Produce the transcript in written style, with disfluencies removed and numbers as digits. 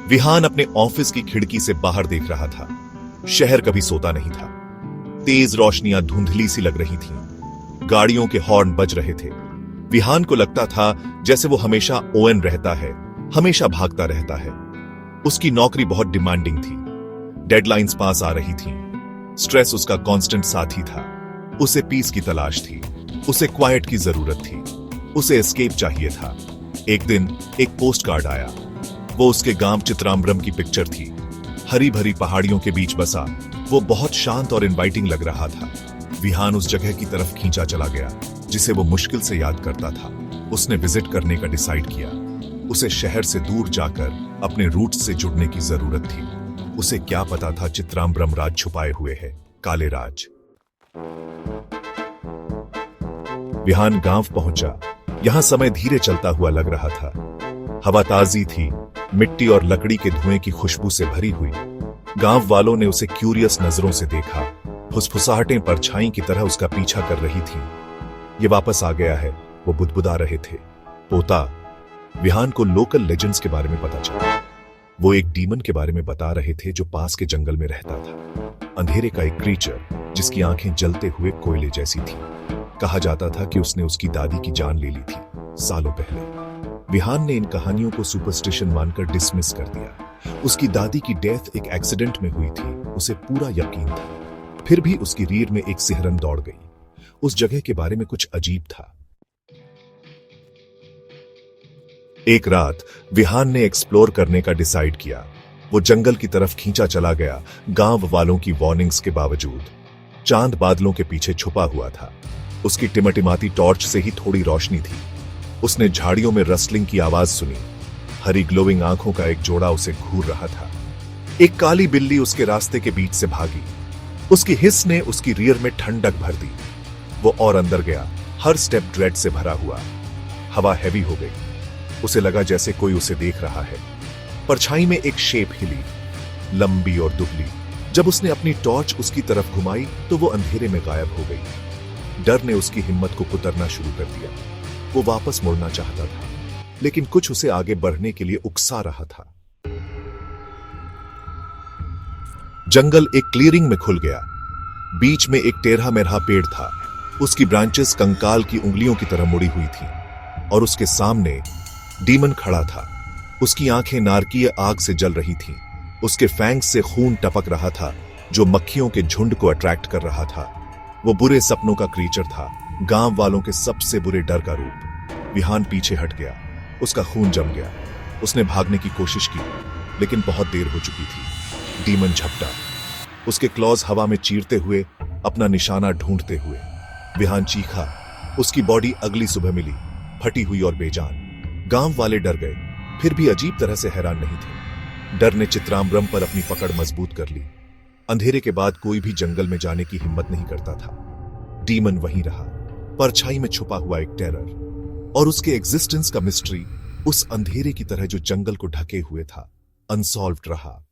विहान अपने ऑफिस की खिड़की से बाहर देख रहा था। शहर कभी सोता नहीं था। तेज रोशनियां धुंधली सी लग रही थीं। गाड़ियों के हॉर्न बज रहे थे। विहान को लगता था जैसे वो हमेशा ओएन रहता है, हमेशा भागता रहता है। उसकी नौकरी बहुत डिमांडिंग थी। डेडलाइंस पास आ रही थीं। स्ट्रेस उसका कांस्टेंट साथी था। उसे पीस की तलाश थी। उसे क्वाइट की जरूरत थी। उसे एस्केप चाहिए था। एक दिन एक पोस्ट कार्ड आया। वो उसके गांव चित्राम्बरम की पिक्चर थी। हरी भरी पहाड़ियों के बीच बसा वो बहुत शांत और इनवाइटिंग लग रहा था। विहान उस जगह की तरफ खींचा चला गया जिसे वो मुश्किल से याद करता था। उसने विजिट करने का डिसाइड किया। उसे शहर से दूर जाकर अपने रूट्स से जुड़ने की जरूरत थी। उसे क्या पता था चित्राम्बरम राज छुपाए हुए है, काले राज। विहान गांव पहुंचा। यहां समय धीरे चलता हुआ लग रहा था। हवा ताजी थी, मिट्टी और लकड़ी के धुएं की खुशबू से भरी हुई। गांव वालों ने उसे क्यूरियस नजरों से देखा। फुसफुसाहटें परछाई की तरह उसका पीछा कर रही थीं। ये वापस आ गया है, वो बुदबुदा रहे थे। पोता। विहान को लोकल लेजेंड्स के बारे में पता चला। वो एक डीमन के बारे में बता रहे थे जो पास के जंगल में रहता था। अंधेरे का एक क्रीचर जिसकी आंखें जलते हुए कोयले जैसी थी। कहा जाता था कि उसने उसकी दादी की जान ले ली थी सालों पहले। विहान ने इन कहानियों को सुपरस्टिशन मानकर डिसमिस कर दिया। उसकी दादी की डेथ एक एक्सीडेंट में हुई थी, उसे पूरा यकीन था। फिर भी उसकी रीढ़ में एक सिहरन दौड़ गई। उस जगह के बारे में कुछ अजीब था। एक रात विहान ने एक्सप्लोर करने का डिसाइड किया। वो जंगल की तरफ खींचा चला गया, गांव वालों की वार्निंग्स के बावजूद। चांद बादलों के पीछे छुपा हुआ था। उसकी टिमटिमाती टॉर्च से ही थोड़ी रोशनी थी। उसने झाड़ियों में रस्लिंग की आवाज सुनी। हरी ग्लोइंग आंखों का एक जोड़ा उसे घूर रहा था। एक काली बिल्ली उसके रास्ते के बीच से भागी। उसकी हिस ने उसकी रीढ़ में ठंडक भर दी। वो और अंदर गया, हर स्टेप ड्रेड से भरा हुआ। हवा हैवी हो गई। उसे लगा जैसे कोई उसे देख रहा है। परछाई में एक शेप हिली, लंबी और दुबली। जब उसने अपनी टॉर्च उसकी तरफ घुमाई तो वो अंधेरे में गायब हो गई। डर ने उसकी हिम्मत को कुतरना शुरू कर दिया। वो वापस मुड़ना चाहता था, लेकिन कुछ उसे आगे बढ़ने के लिए उकसा रहा था। जंगल एक क्लियरिंग में खुल गया। बीच में एक टेढ़ा मेढ़ा पेड़ था। उसकी ब्रांचेस कंकाल की उंगलियों की तरह मुड़ी हुई थी और उसके सामने डीमन खड़ा था। उसकी आंखें नारकीय आग से जल रही थीं। उसके फैंग्स से खून टपक रहा था जो मक्खियों के झुंड को अट्रैक्ट कर रहा था। वो बुरे सपनों का क्रीचर था, गांव वालों के सबसे बुरे डर का रूप। विहान पीछे हट गया। उसका खून जम गया। उसने भागने की कोशिश की, लेकिन बहुत देर हो चुकी थी। डीमन झपटा, उसके क्लॉज हवा में चीरते हुए, अपना निशाना ढूंढते हुए। विहान चीखा। उसकी बॉडी अगली सुबह मिली, फटी हुई और बेजान। गांव वाले डर गए, फिर भी अजीब तरह से हैरान नहीं थे। डर ने चित्राम्बरम पर अपनी पकड़ मजबूत कर ली। अंधेरे के बाद कोई भी जंगल में जाने की हिम्मत नहीं करता था। डीमन वहीं रहा, परछाई में छुपा हुआ एक टेरर, और उसके एग्जिस्टेंस का मिस्ट्री उस अंधेरे की तरह जो जंगल को ढके हुए था, अनसॉल्व्ड रहा।